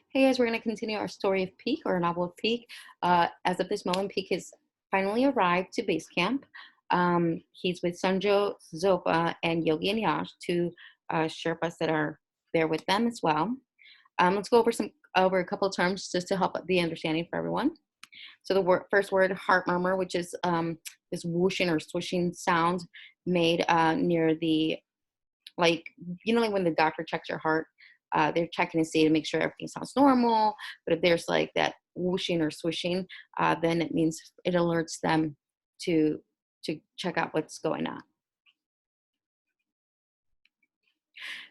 Hey guys, we're going to continue our story of Peak or novel of Peak. As of this moment, Peak has finally arrived to base camp. He's with Sunjo, Zopa, and Yogi and Yash, two Sherpas that are there with them as well. Let's go over a couple of terms just to help the understanding for everyone. So the first word, heart murmur, which is this whooshing or swishing sound made near the like like when the doctor checks your heart, they're checking to see to make sure everything sounds normal. But if there's like that whooshing or swishing, then it means it alerts them to check out what's going on.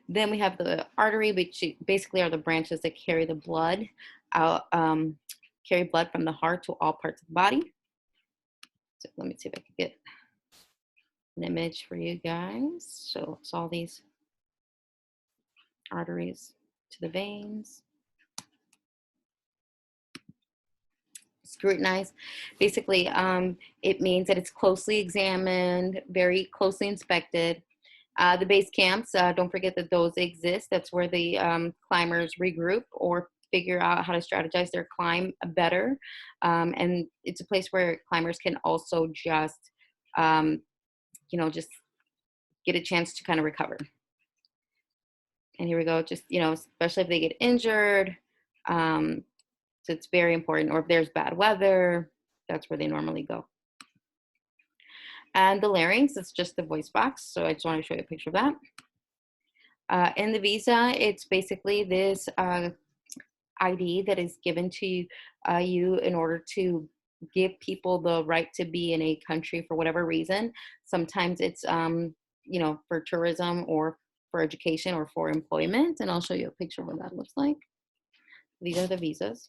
Then we have the artery, which basically are the branches that carry the blood out, carry blood from the heart to all parts of the body. So let me see if I can get an image for you guys. So it's all these arteries to the veins. Scrutinized. Basically, it means that it's closely examined, very closely inspected. The base camps, don't forget that those exist. That's where the climbers regroup or figure out how to strategize their climb better. And it's a place where climbers can also um, just get a chance to kind of recover. And here we go. Just, especially if they get injured. So it's very important. Or if there's bad weather, that's where they normally go. And the larynx is just the voice box. So I just want to show you a picture of that. In the visa, it's basically this ID that is given to you in order to give people the right to be in a country for whatever reason. Sometimes it's, for tourism or for education or for employment. And I'll show you a picture of what that looks like. These are the visas.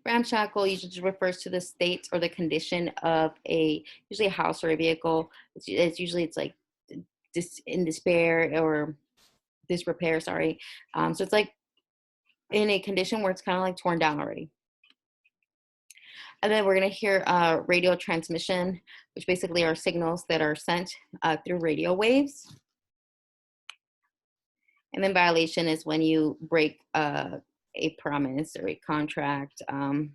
Ramshackle usually just refers to the state or the condition of usually a house or a vehicle. It's usually like in despair or disrepair, sorry. So it's like in a condition where it's kind of like torn down already. And then we're going to hear radio transmission, which basically are signals that are sent through radio waves. And then violation is when you break a promise or a contract, or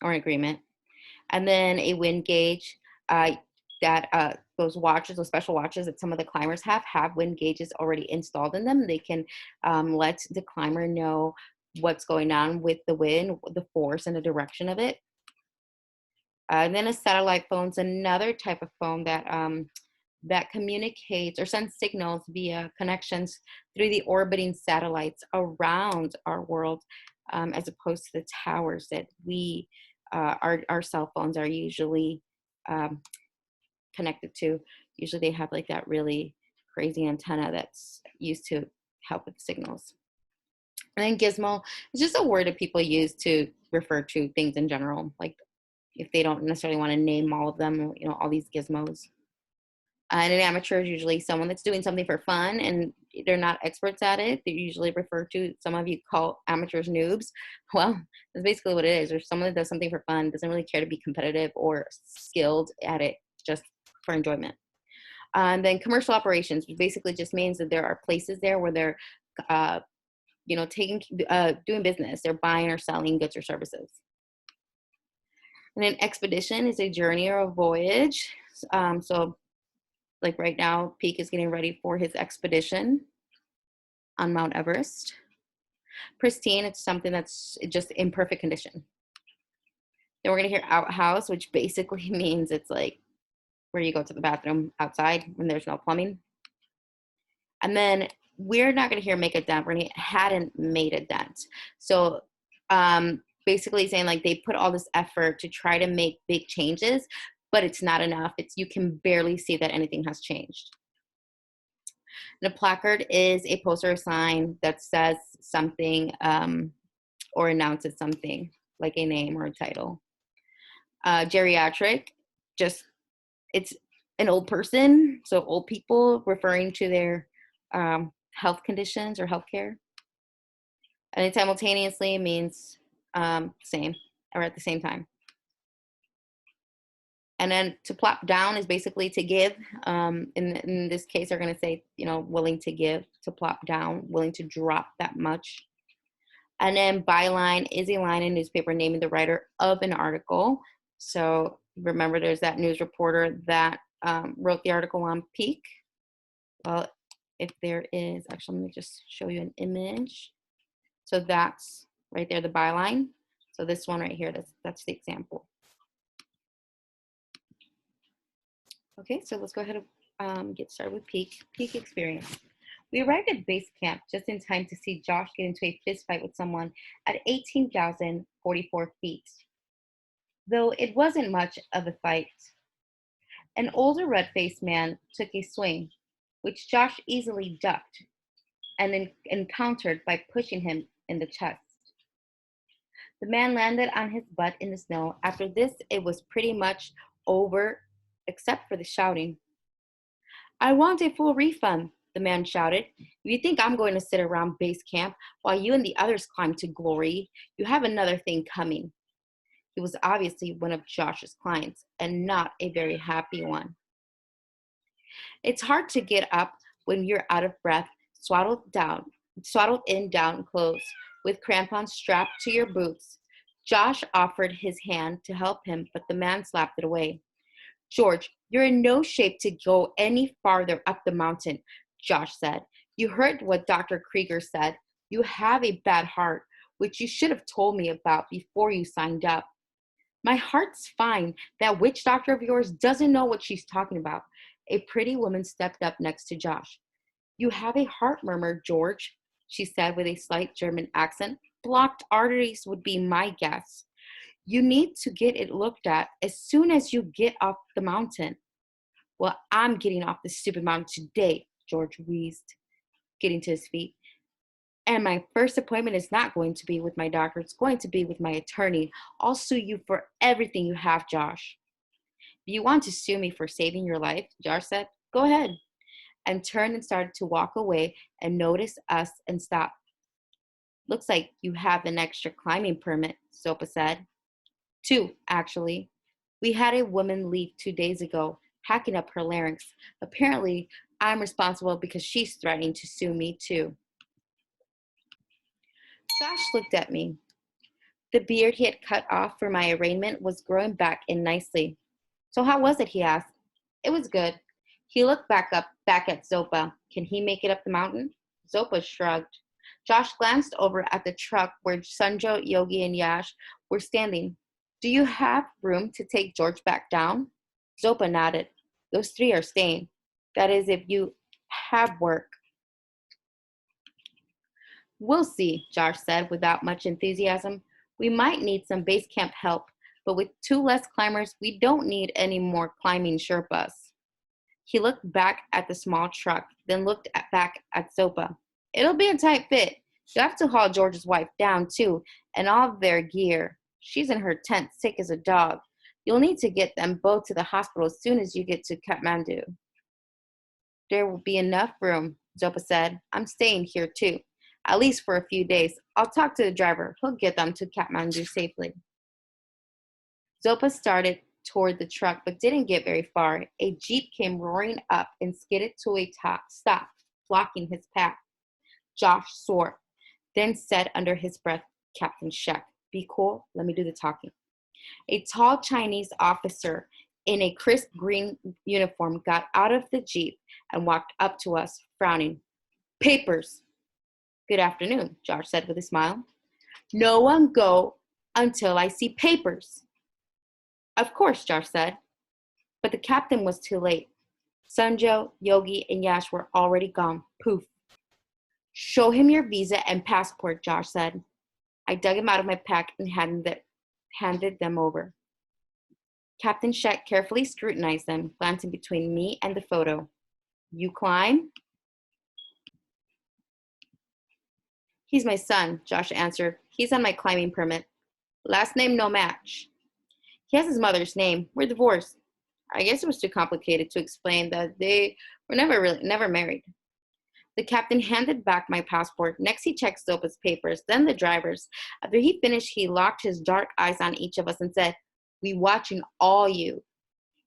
an agreement. And then a wind gauge, that those watches, those special watches that some of the climbers have wind gauges already installed in them. They can let the climber know what's going on with the wind, the force, and the direction of it. And then a satellite phone is another type of phone that communicates or sends signals via connections through the orbiting satellites around our world, as opposed to the towers that our cell phones are usually connected to. Usually they have like that really crazy antenna that's used to help with signals. And then gizmo is just a word that people use to refer to things in general, like if they don't necessarily want to name all of them, all these gizmos. And an amateur is usually someone that's doing something for fun and they're not experts at it. They usually refer to, some of you call amateurs noobs. Well, that's basically what it is. There's someone that does something for fun, doesn't really care to be competitive or skilled at it, just for enjoyment. And then commercial operations, which basically just means that there are places there where they're, doing business. They're buying or selling goods or services. And an expedition is a journey or a voyage. So like right now, Peak is getting ready for his expedition on Mount Everest. Pristine, it's something that's just in perfect condition. Then we're gonna hear outhouse, which basically means it's like where you go to the bathroom outside when there's no plumbing. And then we're not gonna hear make a dent, we're gonna hadn't made a dent. So basically saying like they put all this effort to try to make big changes, but it's not enough. You can barely see that anything has changed. And a placard is a poster or sign that says something, or announces something, like a name or a title. Geriatric, just it's an old person, so old people referring to their health conditions or healthcare. And it simultaneously means same or at the same time. And then to plop down is basically to give. In this case, they're going to say, willing to give, to plop down, willing to drop that much. And then byline is a line in newspaper naming the writer of an article. So remember, there's that news reporter that wrote the article on Peak. Well, if there is, actually, let me just show you an image. So that's right there, the byline. So this one right here, that's the example. Okay, so let's go ahead and get started with Peak experience. We arrived at base camp just in time to see Josh get into a fist fight with someone at 18,044 feet. Though it wasn't much of a fight. An older red-faced man took a swing, which Josh easily ducked and then encountered by pushing him in the chest. The man landed on his butt in the snow. After this, it was pretty much over, except for the shouting. I want a full refund, the man shouted. If you think I'm going to sit around base camp while you and the others climb to glory, you have another thing coming. He was obviously one of Josh's clients, and not a very happy one. It's hard to get up when you're out of breath, swaddled in down clothes, with crampons strapped to your boots. Josh offered his hand to help him, but the man slapped it away. George, you're in no shape to go any farther up the mountain, Josh said. You heard what Dr. Krieger said. You have a bad heart, which you should have told me about before you signed up. My heart's fine. That witch doctor of yours doesn't know what she's talking about. A pretty woman stepped up next to Josh. You have a heart murmur, George, she said with a slight German accent. Blocked arteries would be my guess. You need to get it looked at as soon as you get off the mountain. Well, I'm getting off this stupid mountain today, George wheezed, getting to his feet. And my first appointment is not going to be with my doctor. It's going to be with my attorney. I'll sue you for everything you have, Josh. If you want to sue me for saving your life, Josh said, go ahead. And turned and started to walk away and noticed us and stopped. Looks like you have an extra climbing permit, Zopa said. 2, actually. We had a woman leave 2 days ago, hacking up her larynx. Apparently, I'm responsible because she's threatening to sue me too. Josh looked at me. The beard he had cut off for my arraignment was growing back in nicely. So how was it, he asked. It was good. He looked back at Zopa. Can he make it up the mountain? Zopa shrugged. Josh glanced over at the truck where Sanjo, Yogi, and Yash were standing. Do you have room to take George back down? Zopa nodded. Those 3 are staying. That is, if you have work. We'll see, Josh said without much enthusiasm. We might need some base camp help, but with 2 less climbers, we don't need any more climbing Sherpas. He looked back at the small truck, then looked back at Zopa. It'll be a tight fit. You'll have to haul George's wife down, too, and all of their gear. She's in her tent, sick as a dog. You'll need to get them both to the hospital as soon as you get to Kathmandu. There will be enough room, Zopa said. I'm staying here, too, at least for a few days. I'll talk to the driver. He'll get them to Kathmandu safely. Zopa started toward the truck, but didn't get very far. A jeep came roaring up and skidded to a stop, blocking his path. Josh swore, then said under his breath, Captain Shek, be cool, let me do the talking. A tall Chinese officer in a crisp green uniform got out of the jeep and walked up to us, frowning. Papers. Good afternoon, Josh said with a smile. No one go until I see papers. Of course, Josh said. But the captain was too late. Sanjo, Yogi, and Yash were already gone. Poof. Show him your visa and passport, Josh said. I dug him out of my pack and handed them over. Captain Shek carefully scrutinized them, glancing between me and the photo. You climb? He's my son, Josh answered. He's on my climbing permit. Last name no match. He has his mother's name. We're divorced. I guess it was too complicated to explain that they were never married. The captain handed back my passport. Next, he checked Zopa's papers, then the driver's. After he finished, he locked his dark eyes on each of us and said, We watching all you.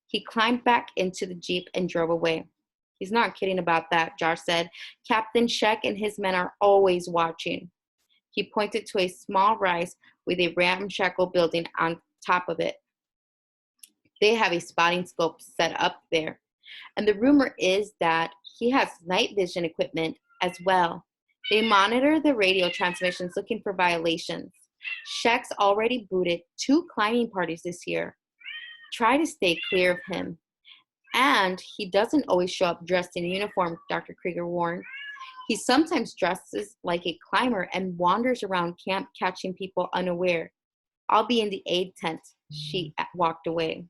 He climbed back into the Jeep and drove away. He's not kidding about that, Josh said. Captain Sheck and his men are always watching. He pointed to a small rise with a ramshackle building on top of it. They have a spotting scope set up there. And the rumor is that he has night vision equipment as well. They monitor the radio transmissions looking for violations. Sheck's already booted 2 climbing parties this year. Try to stay clear of him. And he doesn't always show up dressed in uniform, Dr. Krieger warned. He sometimes dresses like a climber and wanders around camp catching people unaware. I'll be in the aid tent. She walked away.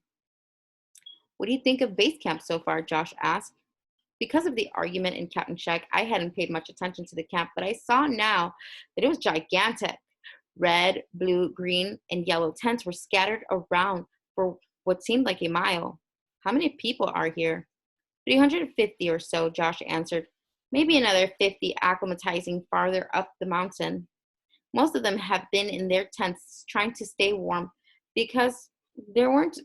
What do you think of base camp so far? Josh asked. Because of the argument in Captain Sheck, I hadn't paid much attention to the camp, but I saw now that it was gigantic. Red, blue, green, and yellow tents were scattered around for what seemed like a mile. How many people are here? 350 or so, Josh answered. Maybe another 50 acclimatizing farther up the mountain. Most of them have been in their tents trying to stay warm because there weren't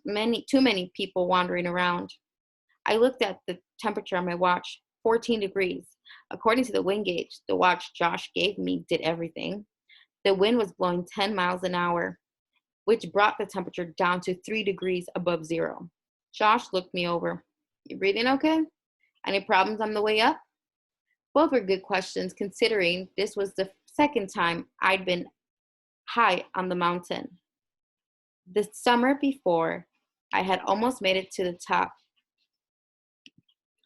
too many people wandering around. I looked at the temperature on my watch, 14 degrees. According to the wind gauge, the watch Josh gave me did everything. The wind was blowing 10 miles an hour, which brought the temperature down to 3 degrees above zero. Josh looked me over. You breathing okay? Any problems on the way up? Both were good questions, considering this was the second time I'd been high on the mountain. The summer before, I had almost made it to the top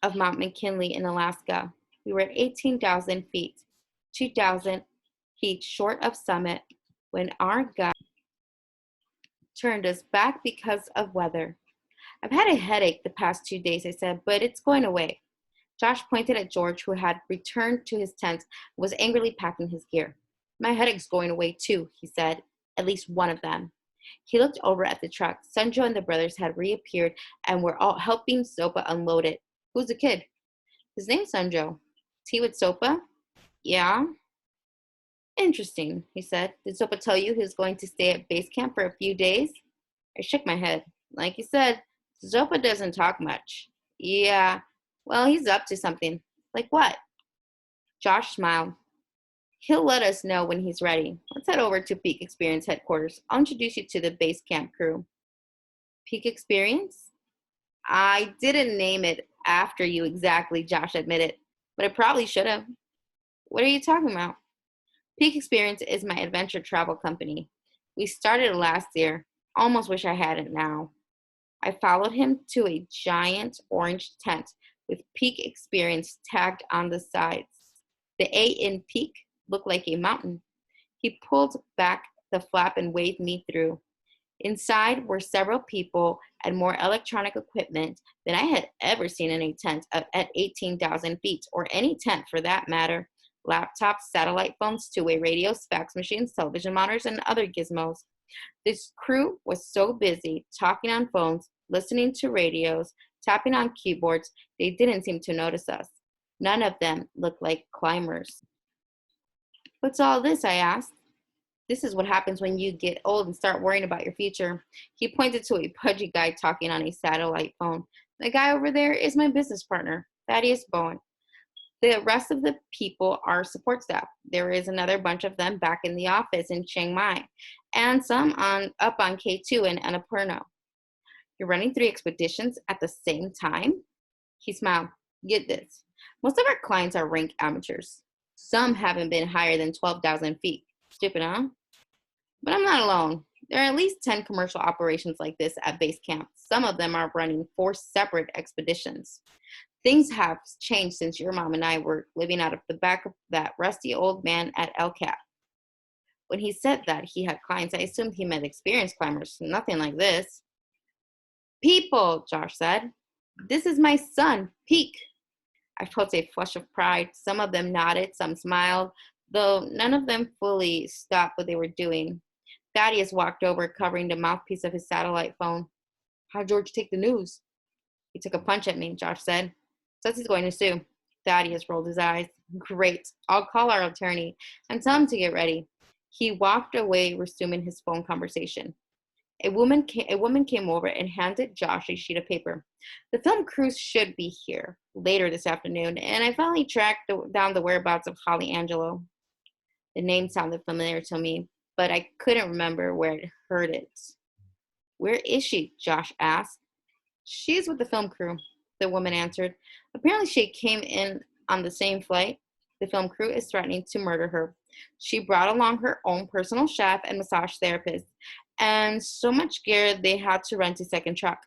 of Mount McKinley in Alaska. We were at 18,000 feet, 2,000 feet short of summit, when our guide turned us back because of weather. I've had a headache the past 2 days, I said, but it's going away. Josh pointed at George, who had returned to his tent and was angrily packing his gear. My headache's going away too, he said, at least one of them. He looked over at the truck. Sunjo and the brothers had reappeared and were all helping Sopa unload it. Who's the kid? His name's Sunjo. Is he with Sopa? Yeah. Interesting, he said. Did Sopa tell you he was going to stay at base camp for a few days? I shook my head. Like you said, Sopa doesn't talk much. Yeah. Well, he's up to something. Like what? Josh smiled. He'll let us know when he's ready. Let's head over to Peak Experience headquarters. I'll introduce you to the base camp crew. Peak Experience? I didn't name it after you exactly, Josh admitted, but I probably should have. What are you talking about? Peak Experience is my adventure travel company. We started last year. Almost wish I had it now. I followed him to a giant orange tent with Peak Experience tagged on the sides. The A in Peak looked like a mountain. He pulled back the flap and waved me through. Inside were several people and more electronic equipment than I had ever seen in a tent at 18,000 feet, or any tent for that matter. Laptops, satellite phones, two-way radios, fax machines, television monitors, and other gizmos. This crew was so busy talking on phones, listening to radios, tapping on keyboards, they didn't seem to notice us. None of them looked like climbers. What's all this? I asked. This is what happens when you get old and start worrying about your future. He pointed to a pudgy guy talking on a satellite phone. The guy over there is my business partner, Thaddeus Bowen. The rest of the people are support staff. There is another bunch of them back in the office in Chiang Mai, and some up on K2 in Annapurna. You're running 3 expeditions at the same time? He smiled. Get this. Most of our clients are rank amateurs. Some haven't been higher than 12,000 feet. Stupid, huh? But I'm not alone. There are at least 10 commercial operations like this at base camp. Some of them are running 4 separate expeditions. Things have changed since your mom and I were living out of the back of that rusty old man at El Cap. When he said that he had clients, I assumed he meant experienced climbers. Nothing like this. People, Josh said. This is my son, Peak. I felt a flush of pride. Some of them nodded, some smiled, though none of them fully stopped what they were doing. Thaddeus walked over, covering the mouthpiece of his satellite phone. How'd George take the news? He took a punch at me, Josh said. Says he's going to sue. Thaddeus rolled his eyes. Great. I'll call our attorney and tell him to get ready. He walked away, resuming his phone conversation. A woman came over and handed Josh a sheet of paper. The film crew should be here later this afternoon, and I finally tracked down the whereabouts of Holly Angelo. The name sounded familiar to me, but I couldn't remember where I'd heard it. Where is she? Josh asked. She's with the film crew, the woman answered. Apparently, she came in on the same flight. The film crew is threatening to murder her. She brought along her own personal chef and massage therapist, and so much gear they had to rent a second truck.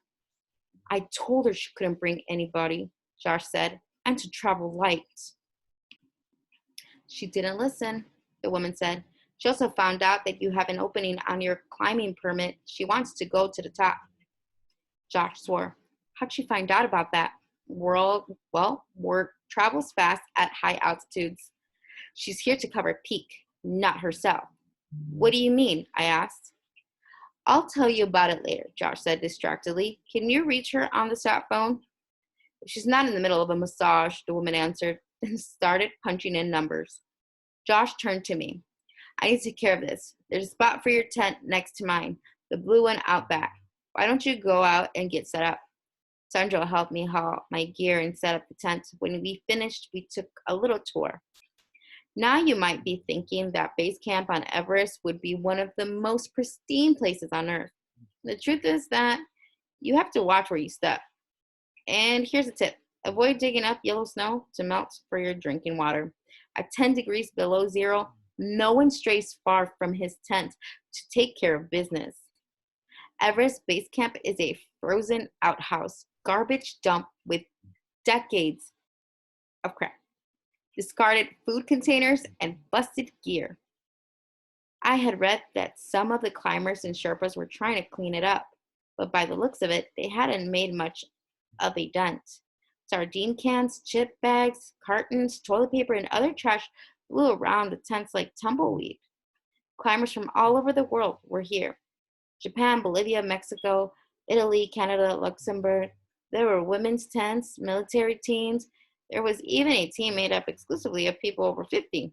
I told her she couldn't bring anybody, Josh said, and to travel light. She didn't listen, the woman said. She also found out that you have an opening on your climbing permit. She wants to go to the top. Josh swore. How'd she find out about that? Word travels fast at high altitudes. She's here to cover Peak, not herself. What do you mean? I asked. I'll tell you about it later, Josh said distractedly. Can you reach her on the sat phone? She's not in the middle of a massage, the woman answered, and started punching in numbers. Josh turned to me. I need to take care of this. There's a spot for your tent next to mine, the blue one out back. Why don't you go out and get set up? Sandro helped me haul my gear and set up the tent. When we finished, we took a little tour. Now you might be thinking that base camp on Everest would be one of the most pristine places on Earth. The truth is that you have to watch where you step. And here's a tip. Avoid digging up yellow snow to melt for your drinking water. At 10 degrees below zero, no one strays far from his tent to take care of business. Everest Base Camp is a frozen outhouse, garbage dump with decades of crap, discarded food containers, and busted gear. I had read that some of the climbers and Sherpas were trying to clean it up, but by the looks of it, they hadn't made much of a dent. Sardine cans, chip bags, cartons, toilet paper, and other trash flew around the tents like tumbleweed. Climbers from all over the world were here. Japan, Bolivia, Mexico, Italy, Canada, Luxembourg. There were women's tents, military teams. There was even a team made up exclusively of people over 50.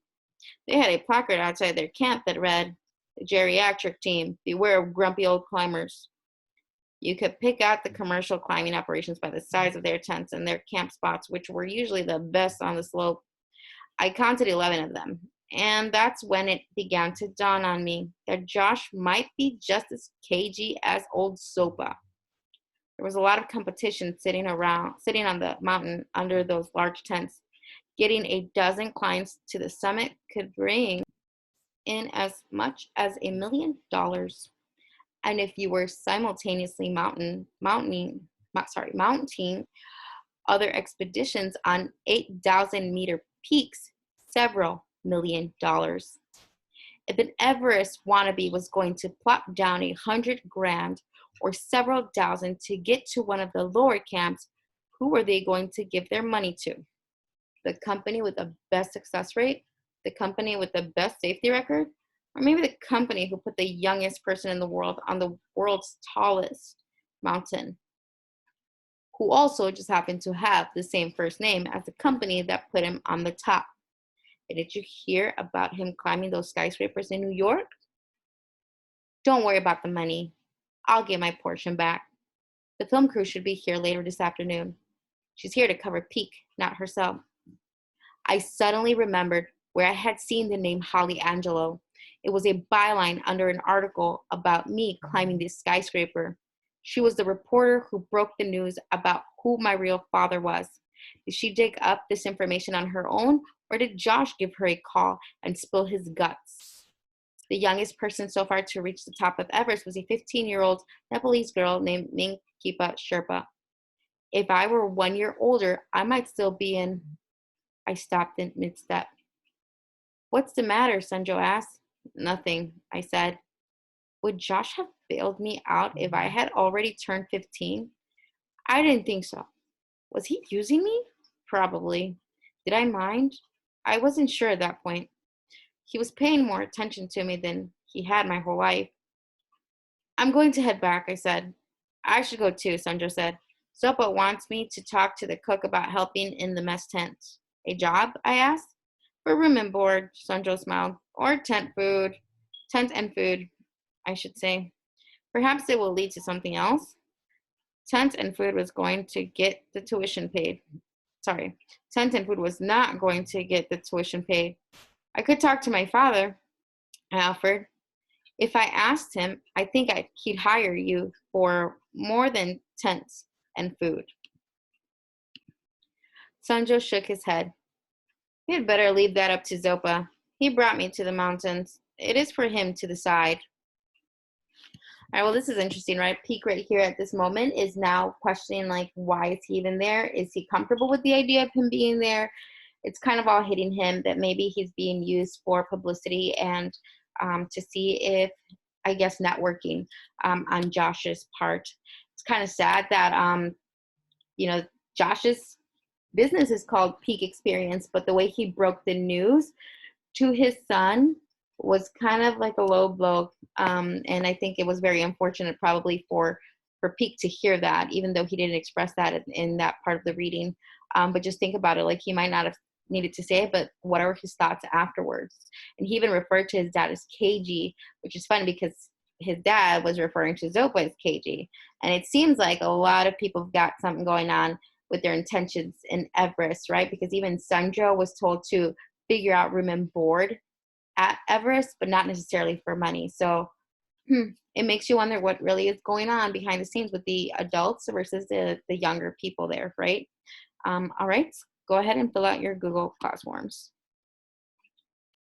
They had a placard outside their camp that read, "The geriatric team, beware of grumpy old climbers." You could pick out the commercial climbing operations by the size of their tents and their camp spots, which were usually the best on the slope. I counted 11 of them, and that's when it began to dawn on me that Josh might be just as cagey as old Sopa. There was a lot of competition sitting on the mountain under those large tents. Getting a dozen climbs to the summit could bring in as much as $1 million. And if you were simultaneously mounting other expeditions on 8,000-meter peaks, several $1 million. If an Everest wannabe was going to plop down $100,000 or several thousand to get to one of the lower camps, who were they going to give their money to? The company with the best success rate? The company with the best safety record? Or maybe the company who put the youngest person in the world on the world's tallest mountain, who also just happened to have the same first name as the company that put him on the top. And did you hear about him climbing those skyscrapers in New York? Don't worry about the money. I'll get my portion back. The film crew should be here later this afternoon. She's here to cover Peak, not herself. I suddenly remembered where I had seen the name Holly Angelo. It was a byline under an article about me climbing this skyscraper. She was the reporter who broke the news about who my real father was. Did she dig up this information on her own, or did Josh give her a call and spill his guts? The youngest person so far to reach the top of Everest was a 15-year-old Nepalese girl named Minkipa Sherpa. If I were 1 year older, I might still be in... I stopped in mid-step. What's the matter? Sanjo asked. Nothing, I said. Would Josh have bailed me out if I had already turned 15? I didn't think so. Was he using me? Probably. Did I mind? I wasn't sure at that point. He was paying more attention to me than he had my whole life. I'm going to head back, I said. I should go too, Sanjo said. Sopa wants me to talk to the cook about helping in the mess tent. A job? I asked. For room and board, Sanjo smiled. Or tent and food, I should say. Perhaps it will lead to something else. Tent and food was going to get the tuition paid. Sorry, tent and food was not going to get the tuition paid. I could talk to my father, I offered. If I asked him, I think he'd hire you for more than tents and food. Sanjo shook his head. You had better leave that up to Zopa. He brought me to the mountains. It is for him to decide. All right, well, this is interesting, right? Peak right here at this moment is now questioning, like, why is he even there? Is he comfortable with the idea of him being there? It's kind of all hitting him that maybe he's being used for publicity and to see if, I guess, networking on Josh's part. It's kind of sad that, Josh's business is called Peak Experience, but the way he broke the news to his son was kind of like a low blow. And I think it was very unfortunate probably for Peak to hear that, even though he didn't express that in that part of the reading. But just think about it, like he might not have needed to say it, but what are his thoughts afterwards? And he even referred to his dad as KG, which is funny because his dad was referring to Zopa as KG. And it seems like a lot of people have got something going on with their intentions in Everest, right? Because even Sanjo was told to figure out room and board at Everest, but not necessarily for money. So it makes you wonder what really is going on behind the scenes with the adults versus the younger people there, right? All right, go ahead and fill out your Google Class forms.